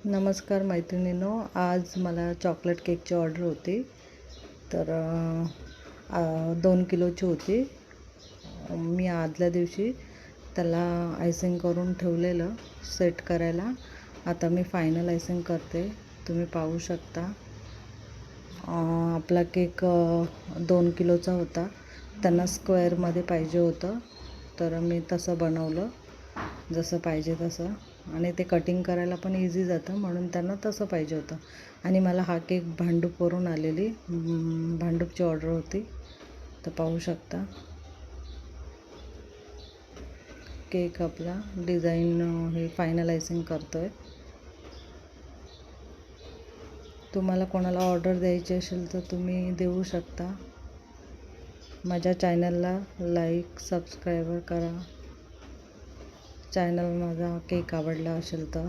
नमस्कार मैत्रिणींनो, आज मला चॉकलेट केकची ऑर्डर होती. तर 2 किलोची होती. मी आदल्या दिवशी त्याला आयसिंग करून ठेवलेलं सेट करायला. आता मी फायनल आयसिंग करते. तुम्ही पाहू शकता. आपला केक 2 किलोचा होता. त्यांना स्क्वेअरमध्ये पाहिजे होतं, तर मी तसं बनवलं जसं पाहिजे तसं. आणि ते कटिंग करायला पण इझी जातं, म्हणून त्यांना तसं पाहिजे होतं. आणि मला हा केक भांडूपवरून आलेली भांडूपची ऑर्डर होती. तर पाहू शकता केक आपला डिझाईन हे फायनलायझिंग करतो आहे. तुम्हाला कोणाला ऑर्डर द्यायची असेल तर तुम्ही देऊ शकता. माझ्या चॅनलला लाईक सबस्क्राईब करा. चॅनल माझा केक आवडला असेल तर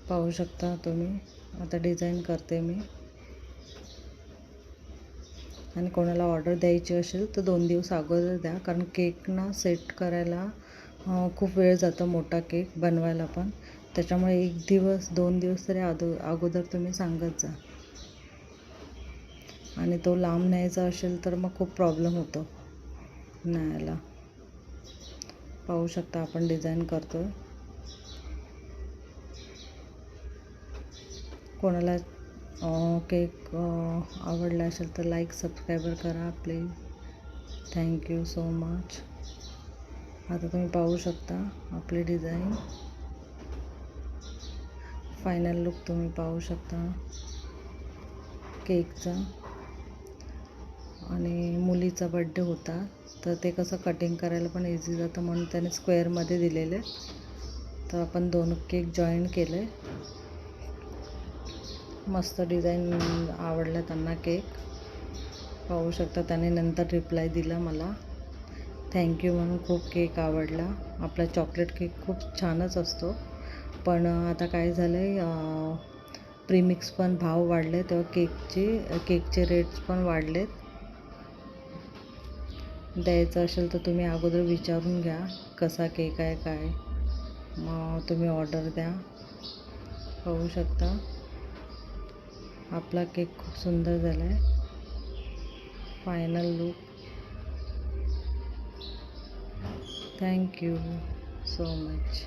पाहू शकता तुम्ही. आता डिझाईन करते मी. आणि कोणाला ऑर्डर द्यायची असेल तर 2 दिवस अगोदर द्या, कारण केक ना सेट करायला खूप वेळ जातो, मोठा केक बनवायला पण. त्याच्यामुळे 1 दिवस 2 दिवस तरी अगोदर तुम्ही सांगत जा. आणि तो लांब न्यायचा असेल तर मग खूप प्रॉब्लेम होतो न्यायला. पाहू शकता आपण डिझाईन करतो. कोणाला केक आवडला असेल तर लाईक सबस्क्राईबर करा प्लीज. Thank you so much. आता तुम्ही पाहू शकता आपली डिझाईन. फायनल लुक तुम्ही पाहू शकता केकचा. आणि मुलीचा बड्डे होता, तर ते कसं कटिंग करायला पण इझी जातं, म्हणून त्याने स्क्वेअरमध्ये दिलेले. तर आपण 2 केक जॉईन केले. मस्त डिझाईन आवडला त्यांना केक. पाहू शकता त्याने नंतर रिप्लाय दिला मला थँक्यू म्हणून. खूप केक आवडला. आपला चॉकलेट केक खूप छानच असतो, पण आता काय झालं आहे, प्रीमिक्स पण भाव वाढले, तेव्हा केकचे रेट्स पण वाढलेत. द्यायचं असेल तर तुम्ही अगोदर विचारून घ्या कसा केक आहे काय, मग तुम्ही ऑर्डर द्या. पाहू शकता आपला केक खूप सुंदर झाला आहे. Final look. Thank you so much.